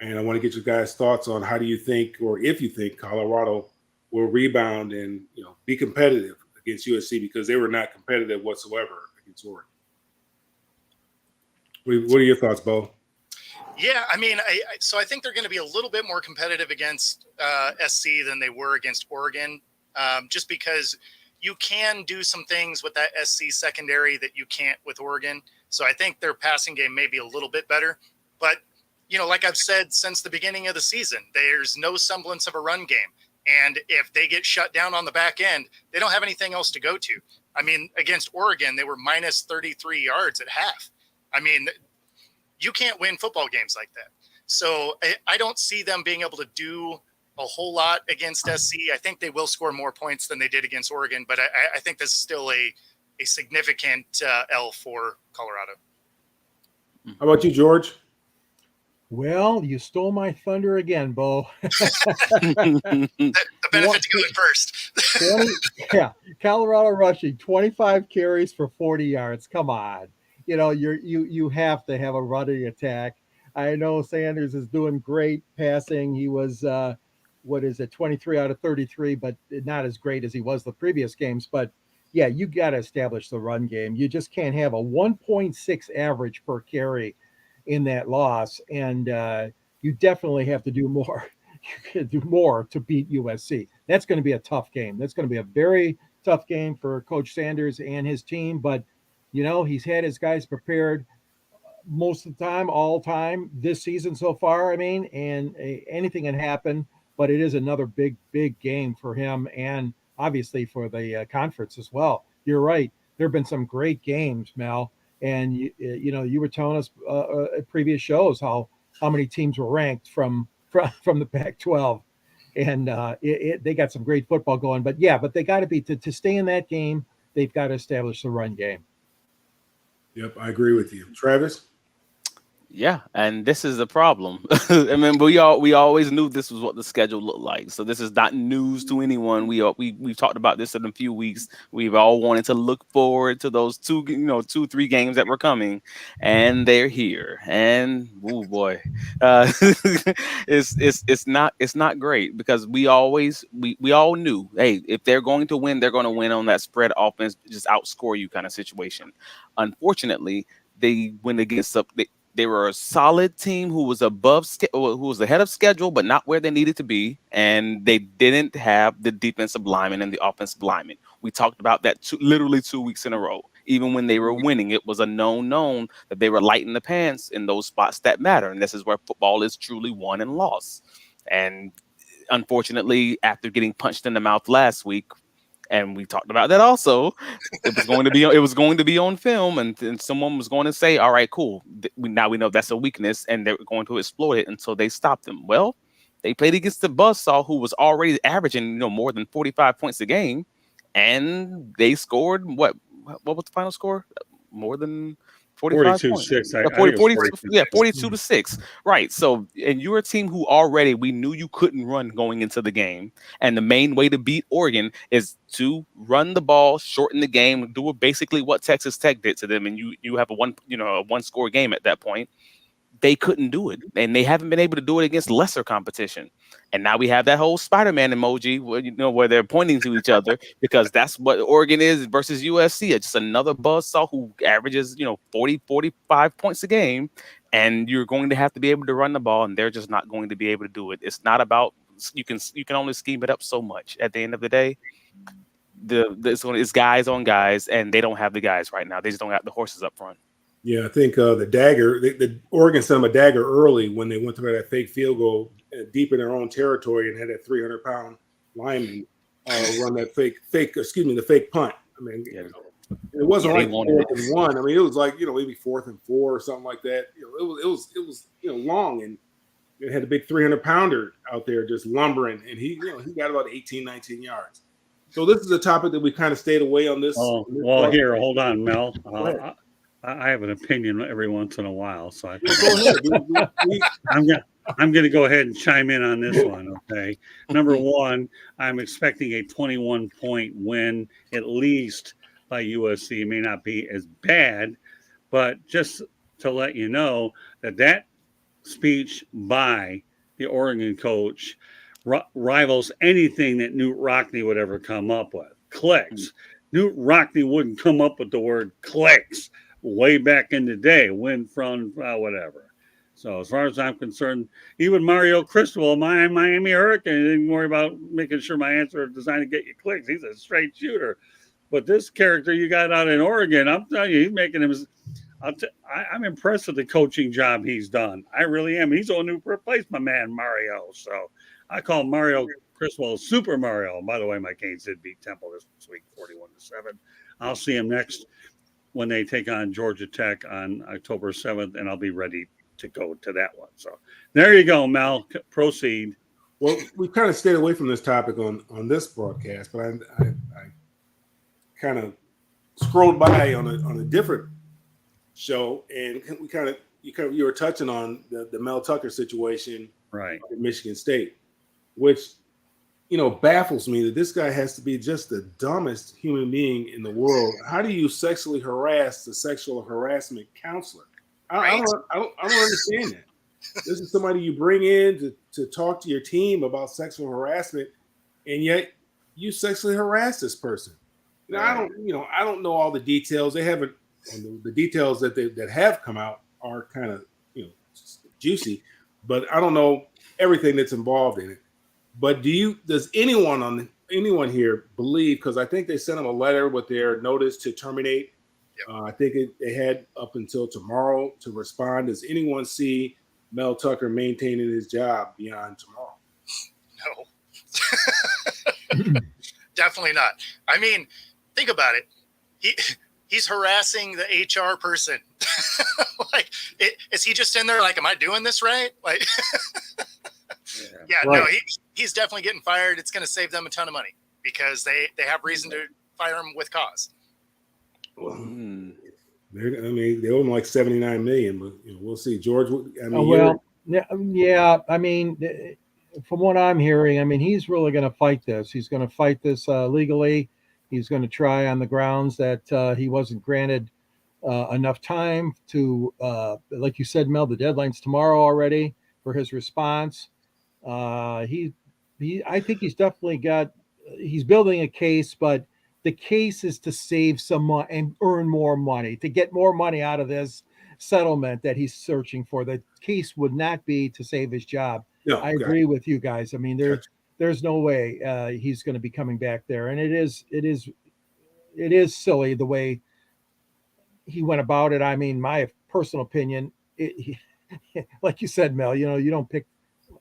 And I want to get your guys' thoughts on how do you think, or if you think Colorado will rebound and be competitive against USC, because they were not competitive whatsoever against Oregon. What are your thoughts, Bo? Yeah, I mean, I think they're going to be a little bit more competitive against SC than they were against Oregon, just because you can do some things with that SC secondary that you can't with Oregon. So I think their passing game may be a little bit better. But, like I've said since the beginning of the season, there's no semblance of a run game. And if they get shut down on the back end, they don't have anything else to go to. I mean, against Oregon, they were minus 33 yards at half. I mean, you can't win football games like that. So I don't see them being able to do a whole lot against SC. I think they will score more points than they did against Oregon, but I think this is still a significant L for Colorado. How about you, George? Well, you stole my thunder again, Bo. The benefit to going first. Colorado rushing 25 carries for 40 yards. Come on. You have to have a running attack. I know Sanders is doing great passing. He was 23 out of 33, but not as great as he was the previous games. But yeah, you got to establish the run game. You just can't have a 1.6 average per carry in that loss, and you definitely have to do more. You can do more to beat USC. That's going to be a tough game. That's going to be a very tough game for Coach Sanders and his team. But he's had his guys prepared most of the time, all time this season so far. I mean, and anything can happen, but it is another big game for him, and obviously for the conference as well. You're right. There have been some great games, Mel. And you were telling us at previous shows how many teams were ranked from the Pac-12, and they got some great football going. But they got to be to stay in that game. They've got to establish the run game. Yep, I agree with you, Travis. Yeah, and this is the problem. I mean, we always knew this was what the schedule looked like. So this is not news to anyone. We've talked about this in a few weeks. We've all wanted to look forward to those 2-3 games that were coming, and they're here. And oh boy, it's not great, because we all knew, hey, if they're going to win, they're going to win on that spread offense, just outscore you kind of situation. Unfortunately, they went against They were a solid team who was who was ahead of schedule, but not where they needed to be. And they didn't have the defensive lineman and the offensive lineman. We talked about that literally 2 weeks in a row. Even when they were winning, it was a known that they were light in the pants in those spots that matter. And this is where football is truly won and lost. And unfortunately, after getting punched in the mouth last week, and we talked about that also, it was going to be on film, and someone was going to say, all right, cool. Now we know that's a weakness, and they're going to exploit it until they stop them. Well, they played against the Buzzsaw, who was already averaging more than 45 points a game, and they scored what was the final score? More than 45 points. 42-6. Right. So, and you're a team who already, we knew you couldn't run going into the game. And the main way to beat Oregon is to run the ball, shorten the game, do basically what Texas Tech did to them. And you have a one score game at that point. They couldn't do it, and they haven't been able to do it against lesser competition. And now we have that whole Spider-Man emoji where they're pointing to each other, because that's what Oregon is versus USC. It's just another buzzsaw who averages 40, 45 points a game, and you're going to have to be able to run the ball, and they're just not going to be able to do it. It's not about you can only scheme it up so much. At the end of the day, it's guys on guys, and they don't have the guys right now. They just don't have the horses up front. Yeah, I think the dagger, the Oregon sent them a dagger early when they went to that fake field goal deep in their own territory and had that 300-pound lineman run that the fake punt. I mean, it wasn't like 4th and 1. I mean, it was like maybe 4th and 4 or something like that. It was long, and it had a big 300-pounder out there just lumbering, and he got about 18, 19 yards. So this is a topic that we kind of stayed away on this. Well, here, hold on, Mel. I have an opinion every once in a while, so I'm going to go ahead and chime in on this one. Okay. Number one, I'm expecting a 21-point win at least by USC. It may not be as bad, but just to let you know that speech by the Oregon coach rivals anything that Newt Rockne would ever come up with. Clicks. Newt Rockne wouldn't come up with the word clicks way back in the day, win from whatever. So as far as I'm concerned, even Mario Cristobal, my Miami Hurricane, didn't worry about making sure my answer is designed to get you clicks. He's a straight shooter. But this character you got out in Oregon, I'm telling you, he's making him. I'm impressed with the coaching job he's done. I really am. He's the one who replaced my man Mario. So I call Mario Cristobal Super Mario. By the way, my Canes did beat Temple this week, 41-7. I'll see him next when they take on Georgia Tech on October 7th, and I'll be ready to go to that one. So there you go, Mel. Proceed. Well, we kind of stayed away from this topic on this broadcast, but I kind of scrolled by on a different show, and you were touching on the Mel Tucker situation, right, at Michigan State, which baffles me that this guy has to be just the dumbest human being in the world. How do you sexually harass the sexual harassment counselor? I don't understand that. This is somebody you bring in to talk to your team about sexual harassment, and yet you sexually harass this person. Now, I don't know all the details. They haven't, and the details that have come out are kind of juicy, but I don't know everything that's involved in it. But does anyone here believe? Because I think they sent them a letter with their notice to terminate. Yep. I think they had up until tomorrow to respond. Does anyone see Mel Tucker maintaining his job beyond tomorrow? No, definitely not. I mean, think about it. He's harassing the HR person. Is he just in there like, am I doing this right? Like, right. No, he's definitely getting fired. It's going to save them a ton of money because they have reason to fire him with cause. Well, they own like $79 million, but we'll see. George, I mean, from what I'm hearing, he's really going to fight this. He's going to fight this legally. He's going to try on the grounds that he wasn't granted enough time to, like you said, Mel, the deadline's tomorrow already for his response. I think he's definitely he's building a case, but the case is to save some money and earn more money, to get more money out of this settlement that he's searching for. The case would not be to save his job. No, I agree with you guys. I mean, there's no way he's going to be coming back there. And it is silly the way he went about it. I mean, my personal opinion, like you said, Mel, you don't pick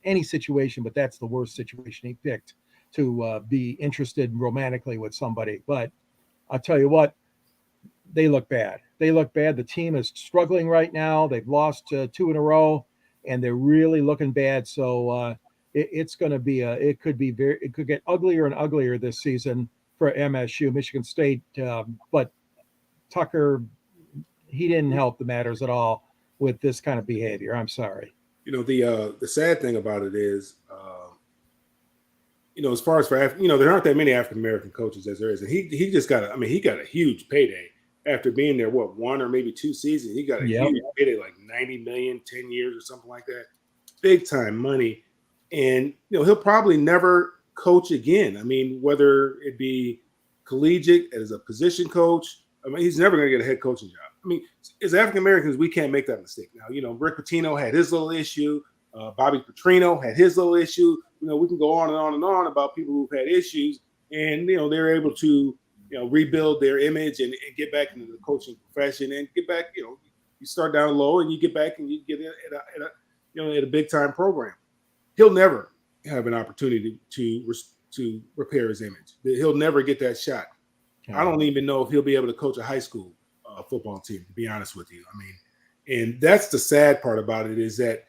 any situation, but that's the worst situation he picked to be interested romantically with somebody. But I'll tell you what, they look bad. The team is struggling right now. They've lost 2 in a row, and they're really looking bad. So it's going to be it could get uglier and uglier this season for MSU, Michigan State. But Tucker, he didn't help the matters at all with this kind of behavior. I'm sorry. The sad thing about it is, as far as there aren't that many African American coaches as there is, and he just got a huge payday after being there. 1 or maybe 2 seasons, he got a huge payday, like $90 million, 10 years or something like that, big time money, and he'll probably never coach again. I mean, whether it be collegiate as a position coach, he's never going to get a head coaching job. I mean, as African Americans, we can't make that mistake. Now, Rick Pitino had his little issue. Bobby Petrino had his little issue. We can go on and on and on about people who've had issues, and they're able to rebuild their image and get back into the coaching profession and get back. You start down low and you get back and you get at a big time program. He'll never have an opportunity to repair his image. He'll never get that shot. I don't even know if he'll be able to coach a high school football team, to be honest with you. I mean, and that's the sad part about it, is that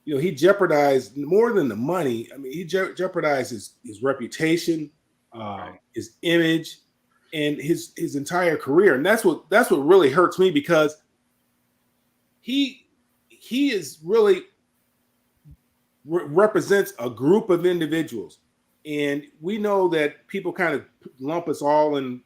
he jeopardized more than the money. I mean, he jeopardized his reputation, his image, and his entire career. And that's what really hurts me, because he is really represents a group of individuals. And we know that people kind of lump us all in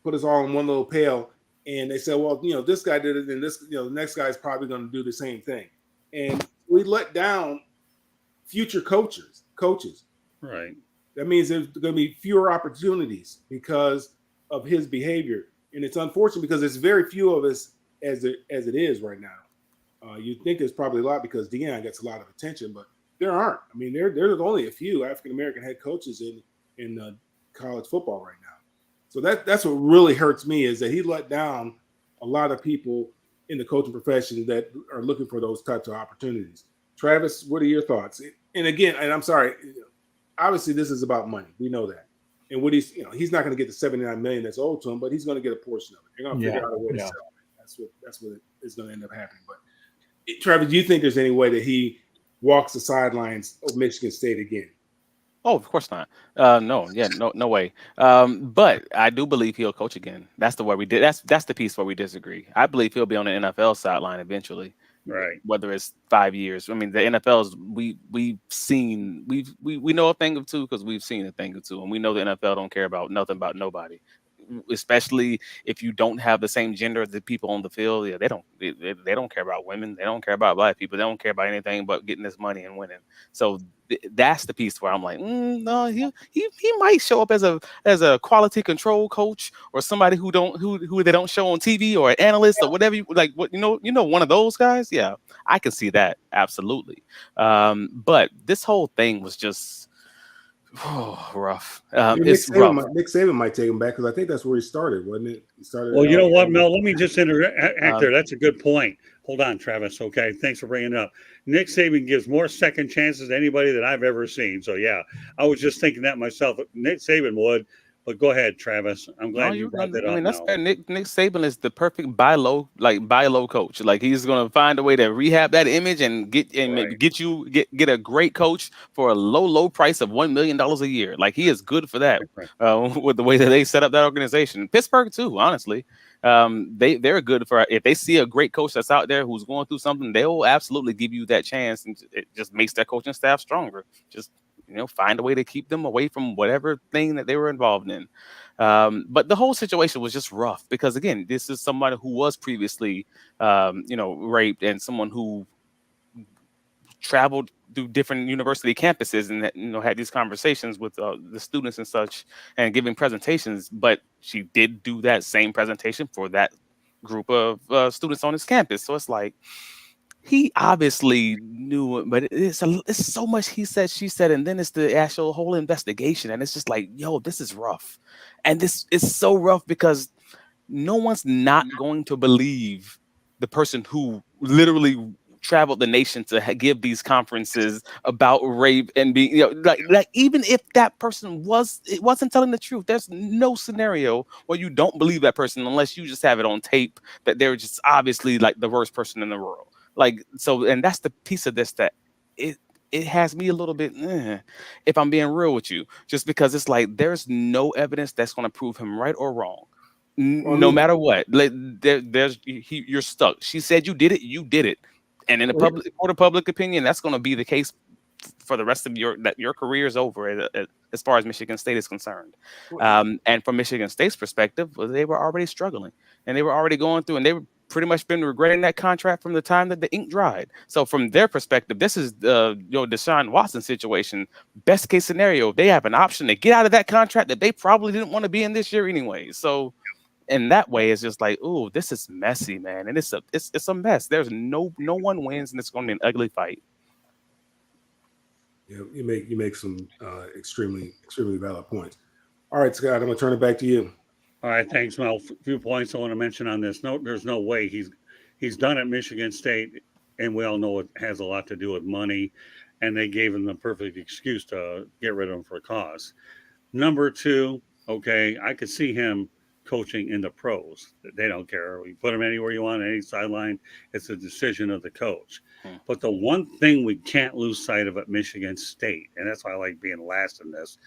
put us all in one little pail. And they say, well, this guy did it, and this, the next guy is probably going to do the same thing. And we let down future coaches. Right. That means there's going to be fewer opportunities because of his behavior. And it's unfortunate because there's very few of us as it is right now. You'd think there's probably a lot because Deion gets a lot of attention, but there aren't. I mean, there's only a few African-American head coaches in college football right now. So that's what really hurts me is that he let down a lot of people in the coaching profession that are looking for those types of opportunities. Travis, what are your thoughts? And again, and I'm sorry, obviously this is about money. We know that. And what he's not going to get the $79 million that's owed to him, but he's going to get a portion of it. They're going to figure out a way to sell it. That's what is going to end up happening. But Travis, do you think there's any way that he walks the sidelines of Michigan State again? Oh, of course not. No way. But I do believe he'll coach again. That's the way we did. That's the piece where we disagree. I believe he'll be on the NFL sideline eventually. Right. Whether it's 5 years. I mean, the NFL's we know a thing or two because we've seen a thing or two, and we know the NFL don't care about nothing about nobody. Especially if you don't have the same gender as the people on the field. Yeah, they don't care about women. They don't care about black people. They don't care about anything but getting this money and winning. So that's the piece where I'm like, no, he might show up as a quality control coach or somebody who they don't show on TV or an analyst or whatever. One of those guys. Yeah, I can see that absolutely. But this whole thing was just. Oh, rough. It's rough. Nick Saban might take him back because I think that's where he started, wasn't it? He started. Well, you know what, Mel? Let me just interact there. That's a good point. Hold on, Travis. Okay, thanks for bringing it up. Nick Saban gives more second chances to anybody that I've ever seen. So yeah, I was just thinking that myself. Nick Saban would. But go ahead, Travis. I'm glad you brought that up. I mean, that's fair. Nick Saban is the perfect buy low coach. Like he's gonna find a way to rehab that image and get a great coach for a low price of $1 million a year. Like he is good for that with the way that they set up that organization. Pittsburgh too, honestly. They're good for if they see a great coach that's out there who's going through something, they will absolutely give you that chance, and it just makes their coaching staff stronger. Just find a way to keep them away from whatever thing that they were involved in. But the whole situation was just rough because, again, this is somebody who was previously, raped and someone who traveled through different university campuses and, had these conversations with the students and such and giving presentations. But she did do that same presentation for that group of students on his campus. So it's like, he obviously knew it, but it's so much he said, she said, and then it's the actual whole investigation. And it's just like, yo, this is rough. And this is so rough because no one's not going to believe the person who literally traveled the nation to give these conferences about rape and being, like even if that person wasn't telling the truth, there's no scenario where you don't believe that person unless you just have it on tape that they're just obviously like the worst person in the world. Like, so, and that's the piece of this that it has me a little bit, if I'm being real with you, just because it's like, there's no evidence that's going to prove him right or wrong. No matter what, like you're stuck. She said you did it. And in the court of public opinion, that's going to be the case for the rest of your career is over as far as Michigan State is concerned. And from Michigan State's perspective, they were already struggling and they were already going through, and they were pretty much been regretting that contract from the time that the ink dried. So from their perspective, this is the Deshaun Watson situation. Best case scenario, they have an option to get out of that contract that they probably didn't want to be in this year anyway. So in that way, it's just like, oh, this is messy, man, and it's a mess. There's no one wins, and it's going to be an ugly fight. Yeah, you make some extremely valid points. All right, Scott, I'm gonna turn it back to you. All right, thanks, Mel. A few points I want to mention on this. No, there's no way he's done at Michigan State, and we all know it has a lot to do with money, and they gave him the perfect excuse to get rid of him for a cause. Number two, okay, I could see him coaching in the pros. They don't care. You put him anywhere you want, any sideline. It's a decision of the coach. But the one thing we can't lose sight of at Michigan State, and that's why I like being last in this,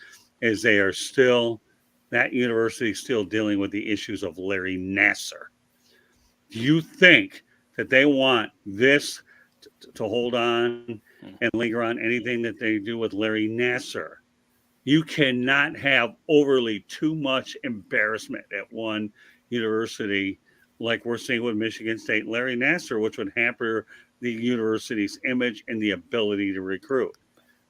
is that university is still dealing with the issues of Larry Nassar. Do you think that they want this to hold on and linger on anything that they do with Larry Nassar. You cannot have overly too much embarrassment at one university like we're seeing with Michigan State and Larry Nassar, which would hamper the university's image and the ability to recruit.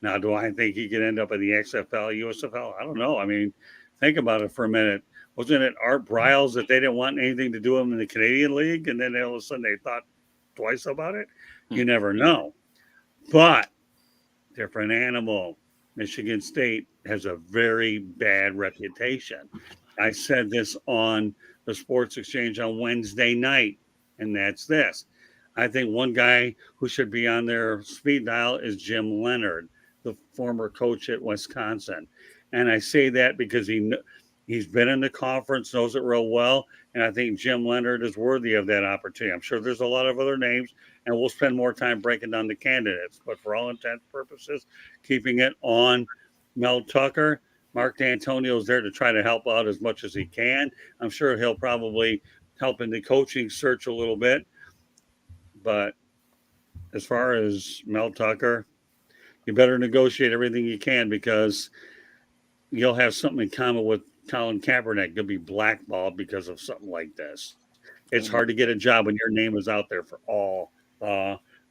Now, do I think he could end up in the XFL, USFL? I don't know. I mean, think about it for a minute. Wasn't it Art Briles that they didn't want anything to do with him in the Canadian League? And then all of a sudden they thought twice about it? You never know. But different animal. Michigan State has a very bad reputation. I said this on the Sports Exchange on Wednesday night, and that's this. I think one guy who should be on their speed dial is Jim Leonard, the former coach at Wisconsin. And I say that because he's been in the conference, knows it real well, and I think Jim Leonard is worthy of that opportunity. I'm sure there's a lot of other names, and we'll spend more time breaking down the candidates. But for all intents and purposes, keeping it on Mel Tucker, Mark D'Antonio is there to try to help out as much as he can. I'm sure he'll probably help in the coaching search a little bit. But as far as Mel Tucker, you better negotiate everything you can because you'll have something in common with Colin Kaepernick. You'll be blackballed because of something like this. It's hard to get a job when your name is out there for all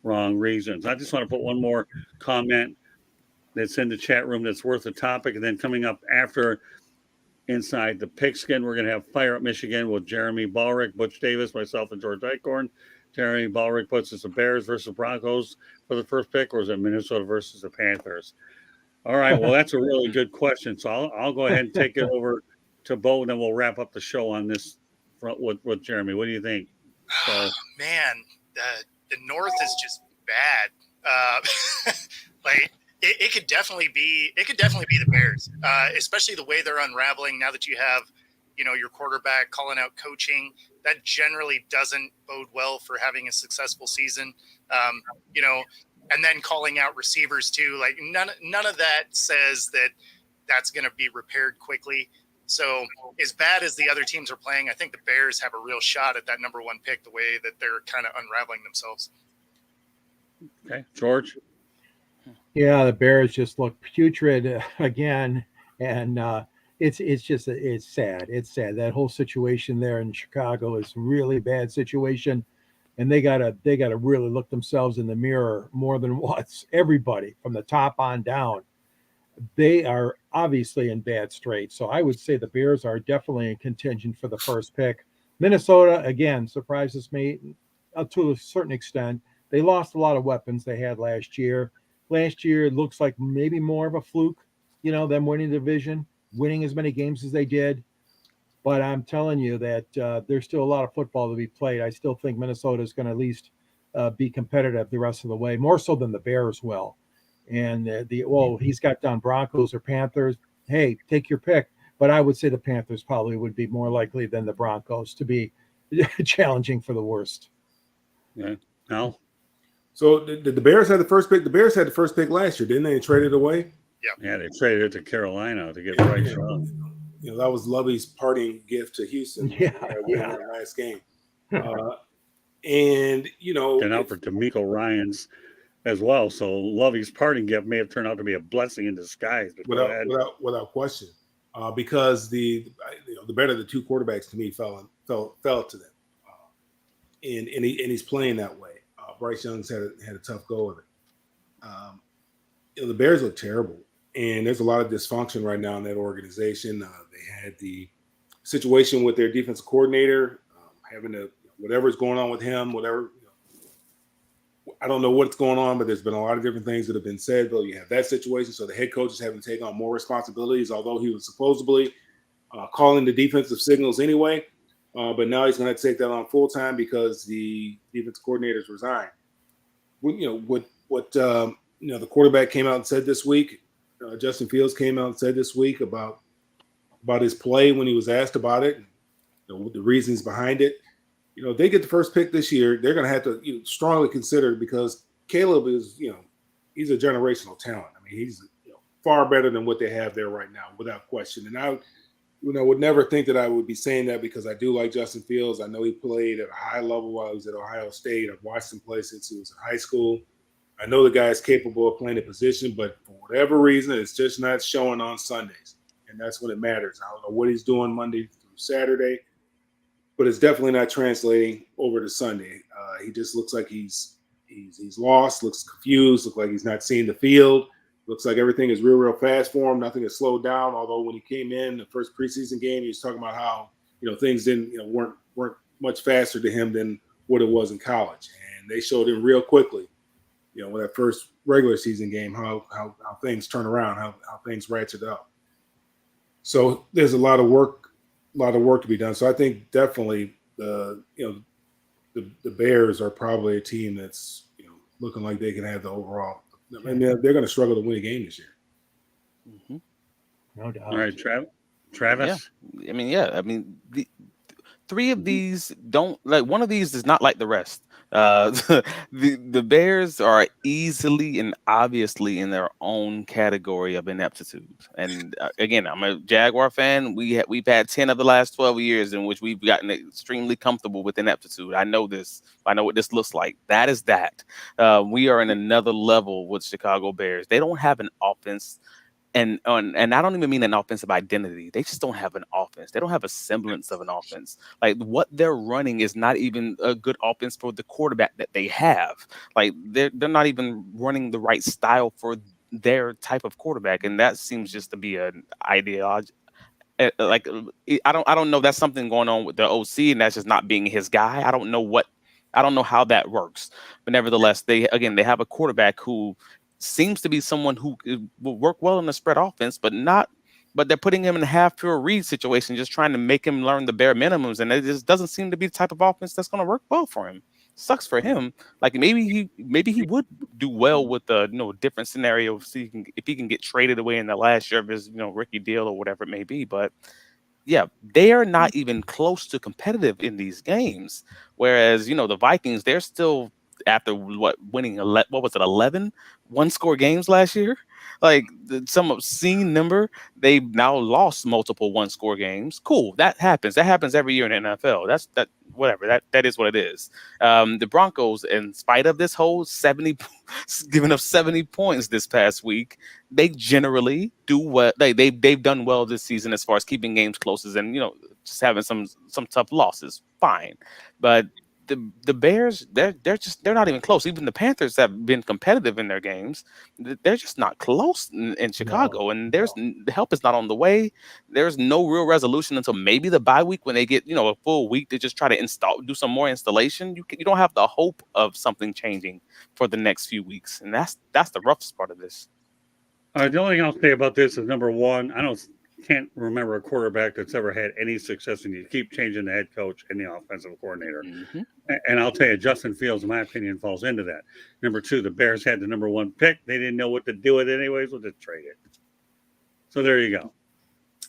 wrong reasons. I just want to put one more comment that's in the chat room that's worth a topic. And then coming up after inside the Pigskin, we're going to have Fire Up Michigan with Jeremy Ballrick, Butch Davis, myself, and George Eichhorn. Jeremy Ballrick puts us the Bears versus Broncos for the first pick, or is it Minnesota versus the Panthers? All right, well, that's a really good question. So I'll go ahead and take it over to Bo, and then we'll wrap up the show on this front with Jeremy. What do you think? Man, the North is just bad. Like it could definitely be the Bears, especially the way they're unraveling now that you have, your quarterback calling out coaching. That generally doesn't bode well for having a successful season. And then calling out receivers too. Like none of that says that that's going to be repaired quickly. So as bad as the other teams are playing, I think the Bears have a real shot at that number one pick, the way that they're kind of unraveling themselves. Okay, George. Yeah, the Bears just look putrid again, and it's sad. It's sad. That whole situation there in Chicago is a really bad situation, and they gotta really look themselves in the mirror more than once. Everybody from the top on down, they are obviously in bad straits. So I would say the Bears are definitely in contention for the first pick. Minnesota again surprises me to a certain extent. They lost a lot of weapons they had last year. Last year, it looks like maybe more of a fluke, them winning the division, winning as many games as they did. But I'm telling you that there's still a lot of football to be played. I still think Minnesota is going to at least be competitive the rest of the way, more so than the Bears will. And he's got down Broncos or Panthers. Hey, take your pick. But I would say the Panthers probably would be more likely than the Broncos to be challenging for the worst. Yeah. Al? So did the Bears have the first pick? The Bears had the first pick last year, didn't they? And traded away. Yeah, they traded it to Carolina to get Bryce Young. That was Lovey's parting gift to Houston. Yeah. That last game. And out for D'Amico Ryans as well. So Lovey's parting gift may have turned out to be a blessing in disguise. Without question, because the better of the two quarterbacks to me fell to them, and he's playing that way. Bryce Young's had a tough go of it. The Bears look terrible, and there's a lot of dysfunction right now in that organization. They had the situation with their defensive coordinator having to whatever's going on with him, whatever. I don't know what's going on, but there's been a lot of different things that have been said. Though you have that situation, so the head coach is having to take on more responsibilities, although he was supposedly calling the defensive signals anyway. But now he's going to take that on full time because the defense coordinator's resigned. The quarterback came out and said this week, Justin Fields came out and said this week about his play when he was asked about it, the reasons behind it. They get the first pick this year. They're going to have to strongly consider, because Caleb is, he's a generational talent. I mean, he's far better than what they have there right now, without question. And I would never think that I would be saying that, because I do like Justin Fields. I know he played at a high level while he was at Ohio State. I've watched him play since he was in high school. I know the guy is capable of playing the position, but for whatever reason, it's just not showing on Sundays. And that's when it matters. I don't know what he's doing Monday through Saturday, but it's definitely not translating over to Sunday. He just looks like he's lost, looks confused, looks like he's not seeing the field. Looks like everything is real fast for him. Nothing has slowed down. Although when he came in the first preseason game, he was talking about how things weren't much faster to him than what it was in college, and they showed him real quickly. With that first regular season game, how things turn around, how things ratchet up. So there's a lot of work to be done. So I think definitely the Bears are probably a team that's looking like they can have the overall. I mean, they're going to struggle to win a game this year. Mm-hmm. No doubt. All right, Travis. Yeah. I mean, the three of these don't like. One of these is not like the rest. The Bears are easily and obviously in their own category of ineptitude. And again, I'm a Jaguar fan. We've had 10 of the last 12 years in which we've gotten extremely comfortable with ineptitude. I know this. I know what this looks like. That is that. We are in another level with Chicago Bears. They don't have an offense. And I don't even mean an offensive identity. They just don't have an offense. They don't have a semblance of an offense. Like what they're running is not even a good offense for the quarterback that they have. Like they're not even running the right style for their type of quarterback, and that seems just to be an ideology. Like I don't know. That's something going on with the OC, and that's just not being his guy. I don't know how that works. But nevertheless, they have a quarterback who seems to be someone who will work well in the spread offense, but they're putting him in a half pure read situation, just trying to make him learn the bare minimums. And it just doesn't seem to be the type of offense that's going to work well for him. Sucks for him. Like maybe he would do well with a different scenario if he can get traded away in the last year of his rookie deal or whatever it may be. But yeah, they are not even close to competitive in these games. Whereas the Vikings, they're still after winning 11 one-score games last year, like some obscene number. They've now lost multiple one-score games. Cool, that happens every year in the NFL. That whatever, that is what it is. The Broncos, in spite of this whole 70 giving up 70 points this past week, they generally do well. They've done well this season as far as keeping games close and just having some tough losses. Fine, but the Bears, they're not even close. Even the Panthers have been competitive in their games. They're just not close in Chicago, and the help is not on the way. There's no real resolution until maybe the bye week when they get a full week to just try to do some more installation. You don't have the hope of something changing for the next few weeks, and that's the roughest part of this. The only thing I'll say about this is number one, can't remember a quarterback that's ever had any success, and you keep changing the head coach and the offensive coordinator. Mm-hmm. And I'll tell you, Justin Fields, in my opinion, falls into that. Number two, the Bears had the number one pick. They didn't know what to do with it anyways. We'll just trade it. So there you go.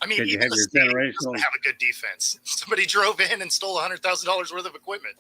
I mean, even the state doesn't have a good defense. Somebody drove in and stole $100,000 worth of equipment.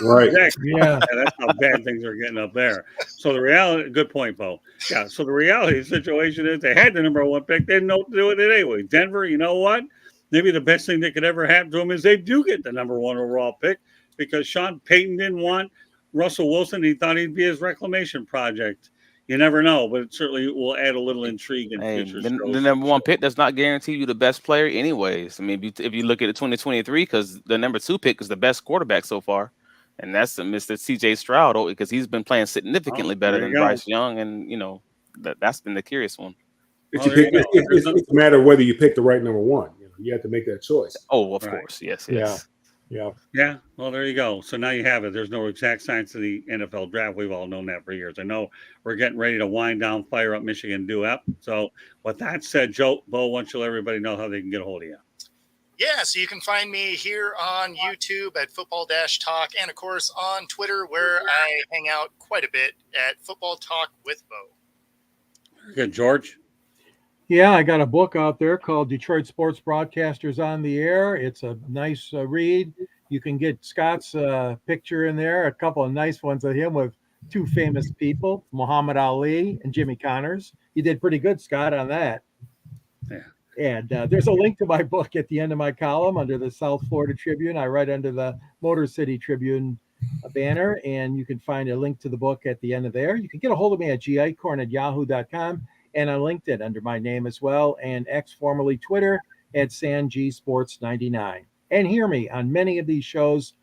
Right. Exactly. Yeah, that's how bad things are getting up there. So the reality, good point, Bo. Yeah. So the reality of the situation is they had the number one pick. They didn't know what to do with it anyway. Denver, you know what? Maybe the best thing that could ever happen to them is they do get the number one overall pick because Sean Payton didn't want Russell Wilson. He thought he'd be his reclamation project. You never know, but it certainly will add a little intrigue in future. The number one pick does not guarantee you the best player anyways. I mean, if you look at the 2023, because the number two pick is the best quarterback so far, and that's Mr. C.J. Stroud, because he's been playing significantly better than Bryce Young, and that's been the curious one. It's a matter of whether you pick the right number one. You have to make that choice. Oh, of course, yes. Yeah. Well, there you go. So now you have it. There's no exact science to the NFL draft. We've all known that for years. I know we're getting ready to wind down, fire up Michigan Duep. So with that said, Bo, why don't you let everybody know how they can get a hold of you? Yeah, so you can find me here on YouTube at Football-Talk and, of course, on Twitter where I hang out quite a bit at Football Talk with Bo. Good, George. Yeah, I got a book out there called Detroit Sports Broadcasters on the Air. It's a nice read. You can get Scott's picture in there, a couple of nice ones of him with two famous people, Muhammad Ali and Jimmy Connors. You did pretty good, Scott, on that. Yeah. And there's a link to my book at the end of my column under the South Florida Tribune. I write under the Motor City Tribune banner, and you can find a link to the book at the end of there. You can get a hold of me at gicorn@yahoo.com and on LinkedIn under my name as well, and X, formerly Twitter, at SanGSports99. And hear me on many of these shows,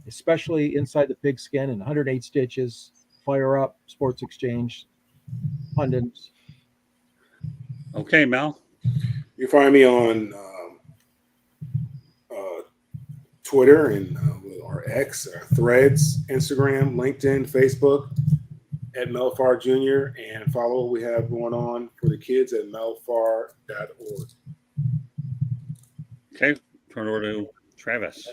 especially Inside the Pigskin and 108 Stitches, Fire Up, Sports Exchange, Pundits. Okay, Mel. You find me on Twitter and our X, our Threads, Instagram, LinkedIn, Facebook at Mel Farr Jr. and follow what we have going on for the kids at melfarr.org. Okay, turn over to Travis.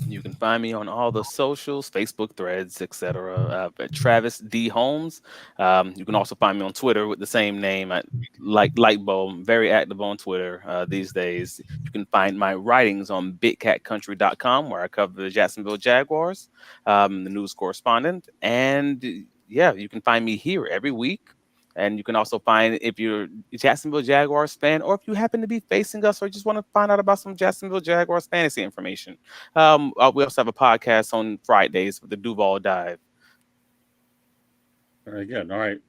You can find me on all the socials, Facebook, Threads, etc. At Travis D Holmes. You can also find me on Twitter with the same name, at Lightbulb. I'm very active on Twitter these days. You can find my writings on BigCatCountry.com, where I cover the Jacksonville Jaguars, the news correspondent. And yeah, you can find me here every week. And you can also find, if you're a Jacksonville Jaguars fan, or if you happen to be facing us or just want to find out about some Jacksonville Jaguars fantasy information. We also have a podcast on Fridays with the Duval Dive. Very good. All right.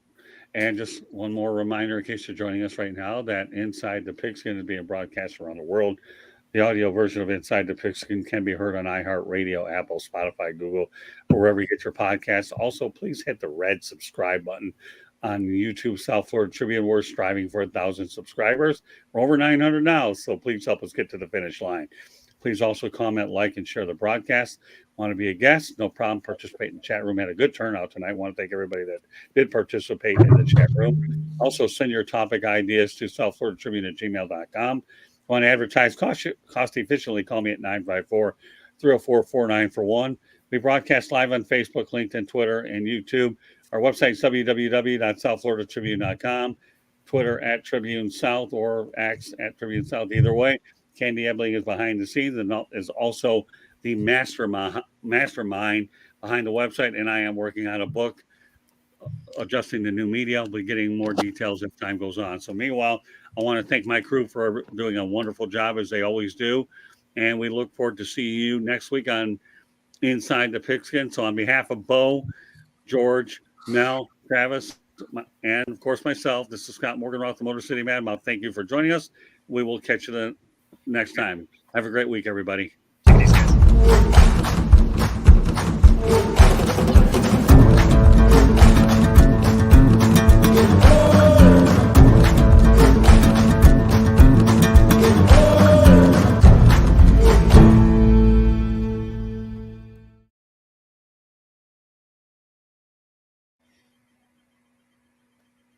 And just one more reminder, in case you're joining us right now, that Inside the Pigskin is being broadcast around the world. The audio version of Inside the Pigskin can be heard on iHeartRadio, Apple, Spotify, Google, or wherever you get your podcasts. Also, please hit the red subscribe button on YouTube. South Florida Tribune, we're striving for 1,000 subscribers. We're over 900 now, so please help us get to the finish line. Please also comment, like, and share the broadcast. Want to be a guest? No problem. Participate in the chat room. Had a good turnout tonight. Want to thank everybody that did participate in the chat room. Also, send your topic ideas to southfloridatribune@gmail.com. Want to advertise cost efficiently? Call me at 954-304-4941. We broadcast live on Facebook, LinkedIn, Twitter, and YouTube. Our website is www.southfloridatribune.com. Twitter at Tribune South or X at Tribune South. Either way, Candy Ebling is behind the scenes and is also the mastermind behind the website. And I am working on a book, Adjusting the New Media. I'll be getting more details as time goes on. So meanwhile, I want to thank my crew for doing a wonderful job, as they always do. And we look forward to seeing you next week on Inside the Pigskin. So on behalf of Bo, George, Mel, Travis, and of course myself, this is Scott Morganroth, the Motor City Madmouth. Thank you for joining us. We will catch you the next time. Have a great week, everybody. Peace, guys.